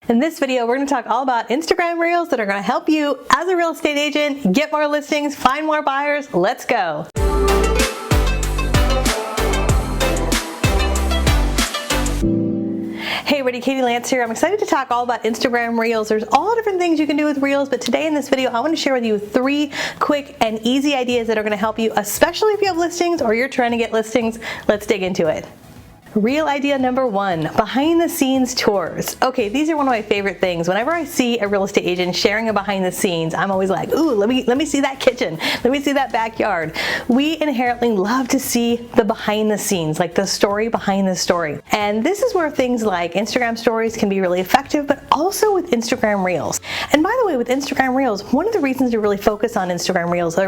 In this video, we're going to talk all about Instagram Reels that are going to help you as a real estate agent get more listings, find more buyers. Let's go. Hey everybody, Katie Lance here. I'm excited to talk all about Instagram Reels. There's all different things you can do with Reels, but today in this video, I want to share with you 3 quick and easy ideas that are going to help you, especially if you have listings or you're trying to get listings. Let's dig into it. Reel idea number 1, behind the scenes tours. Okay, these are one of my favorite things. Whenever I see a real estate agent sharing a behind the scenes, I'm always like, ooh, let me see that kitchen. Let me see that backyard. We inherently love to see the behind the scenes, like the story behind the story. And this is where things like Instagram stories can be really effective, but also with Instagram Reels. And by the way, with Instagram Reels, one of the reasons to really focus on Instagram Reels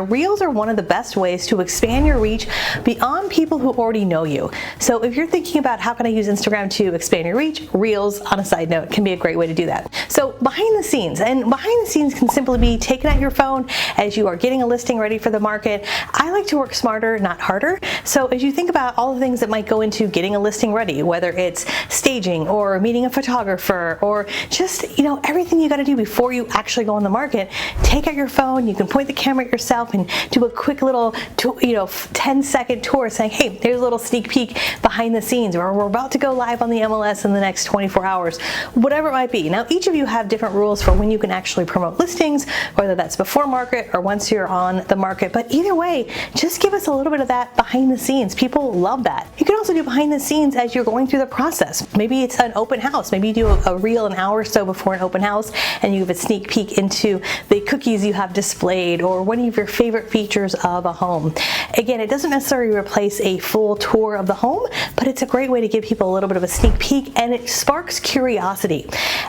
are one of the best ways to expand your reach beyond people who already know you. So if you're thinking about how can I use Instagram to expand your reach, Reels, on a side note, can be a great way to do that. So behind the scenes, and behind the scenes can simply be taken at your phone as you are getting a listing ready for the market. I like to work smarter, not harder. So as you think about all the things that might go into getting a listing ready, whether it's staging or meeting a photographer or just, everything you got to do before you actually go on the market, take out your phone, you can point the camera at yourself and do a quick little, 10-second tour saying, hey, there's a little sneak peek behind the scenes, or we're about to go live on the MLS in the next 24 hours, whatever it might be. Now, each of you have different rules for when you can actually promote listings, whether that's before market or once you're on the market. But either way, just give us a little bit of that behind the scenes. People love that. You can also do behind the scenes as you're going through the process. Maybe it's an open house. Maybe you do a reel an hour or so before an open house and you give a sneak peek into the cookies you have displayed or one of your favorite features of a home. Again, it doesn't necessarily replace a full tour of the home, but it's a great way to give people a little bit of a sneak peek, and it sparks curiosity.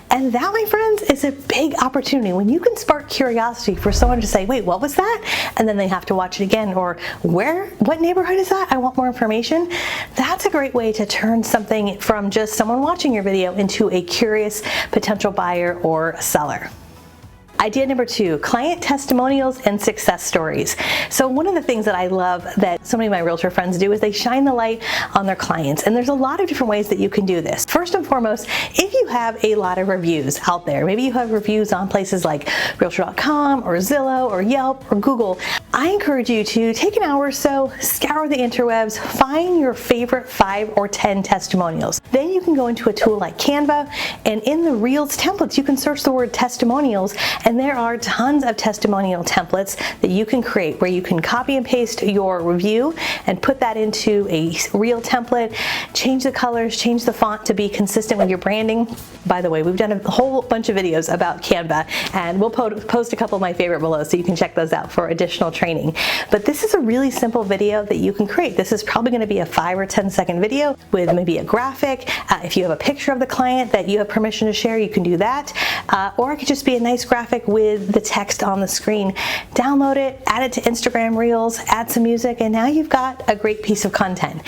And that, my friends, is a big opportunity. When you can spark curiosity for someone to say, wait, what was that? And then they have to watch it again, or what neighborhood is that? I want more information. That's a great way to turn something from just someone watching your video into a curious potential buyer or seller. Idea number 2, client testimonials and success stories. So one of the things that I love that so many of my realtor friends do is they shine the light on their clients. And there's a lot of different ways that you can do this. First and foremost, if you have a lot of reviews out there, maybe you have reviews on places like Realtor.com or Zillow or Yelp or Google, I encourage you to take an hour or so, scour the interwebs, find your favorite 5 or 10 testimonials. Then you can go into a tool like Canva, and in the Reels templates, you can search the word testimonials, and there are tons of testimonial templates that you can create where you can copy and paste your review and put that into a Reel template, change the colors, change the font to be consistent with your branding. By the way, we've done a whole bunch of videos about Canva, and we'll post a couple of my favorite below so you can check those out for additional training. But this is a really simple video that you can create. This is probably going to be a 5 or 10-second video with maybe a graphic. If you have a picture of the client that you have permission to share, you can do that. Or it could just be a nice graphic with the text on the screen. Download it, add it to Instagram Reels, add some music, and now you've got a great piece of content.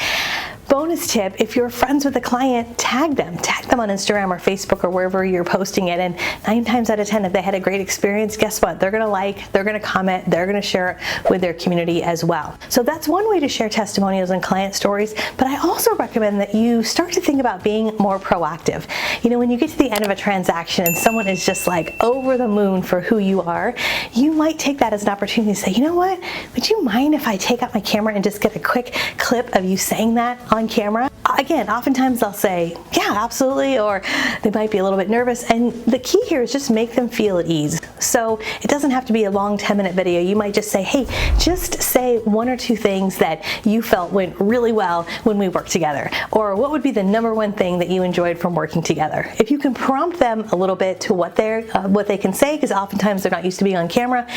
Bonus tip, if you're friends with a client, tag them on Instagram or Facebook or wherever you're posting it, and 9 times out of 10, if they had a great experience, guess what? They're gonna like, they're gonna comment, they're gonna share it with their community as well. So that's one way to share testimonials and client stories, but I also recommend that you start to think about being more proactive. When you get to the end of a transaction and someone is just like over the moon for who you are, you might take that as an opportunity to say, you know what, would you mind if I take out my camera and just get a quick clip of you saying that on camera? Again, oftentimes they'll say, yeah, absolutely, or they might be a little bit nervous. And the key here is just make them feel at ease. So it doesn't have to be a long 10-minute video. You might just say, hey, just say 1 or 2 things that you felt went really well when we worked together. Or what would be the number 1 thing that you enjoyed from working together? If you can prompt them a little bit to what they can say, because oftentimes they're not used to being on camera,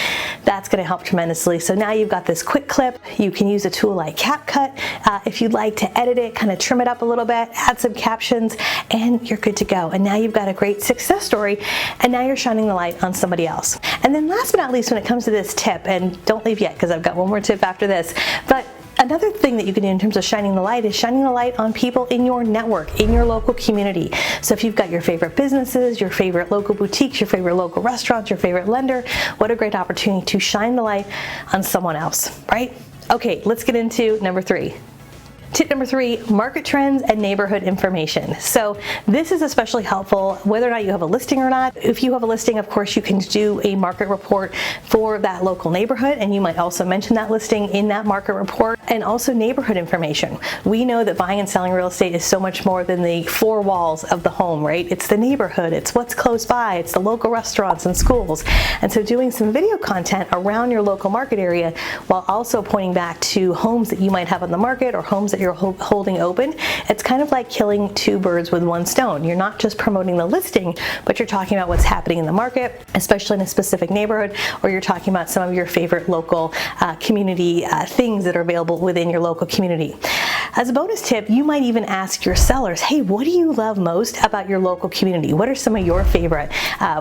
that's going to help tremendously. So now you've got this quick clip. You can use a tool like CapCut if you'd like to edit it, kind of trim it up a little bit, add some captions, and you're good to go. And now you've got a great success story, and now you're shining the light on somebody else. And then last but not least, when it comes to this tip, and don't leave yet because I've got one more tip after this, but another thing that you can do in terms of shining the light is shining the light on people in your network, in your local community. So if you've got your favorite businesses, your favorite local boutiques, your favorite local restaurants, your favorite lender, what a great opportunity to shine the light on someone else, right? Okay, let's get into number 3. Tip number 3, market trends and neighborhood information. So this is especially helpful whether or not you have a listing or not. If you have a listing, of course, you can do a market report for that local neighborhood, and you might also mention that listing in that market report. And also neighborhood information. We know that buying and selling real estate is so much more than the 4 walls of the home, right? It's the neighborhood, it's what's close by, it's the local restaurants and schools. And so doing some video content around your local market area while also pointing back to homes that you might have on the market or homes that you're holding open, it's kind of like killing 2 birds with 1 stone. You're not just promoting the listing, but you're talking about what's happening in the market, especially in a specific neighborhood, or you're talking about some of your favorite local community things that are available within your local community. As a bonus tip, you might even ask your sellers, hey, what do you love most about your local community? What are some of your favorite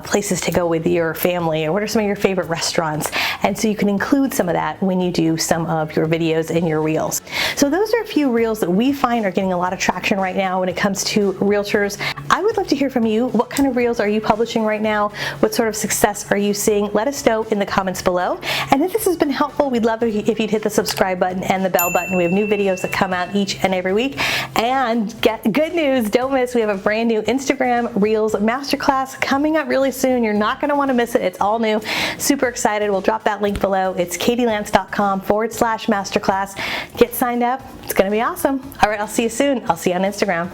places to go with your family, or what are some of your favorite restaurants? And so you can include some of that when you do some of your videos and your reels. So those are a few reels that we find are getting a lot of traction right now when it comes to realtors. I would love to hear from you. What kind of reels are you publishing right now? What sort of success are you seeing? Let us know in the comments below. And if this has been helpful, we'd love if you'd hit the subscribe button and the bell button. We have new videos that come out each and every week. And good news, don't miss, we have a brand new Instagram Reels Masterclass coming up really soon. You're not going to want to miss it. It's all new. Super excited. We'll drop that link below. It's katielance.com/masterclass. Get signed up. It's going to be awesome. All right, I'll see you soon. I'll see you on Instagram.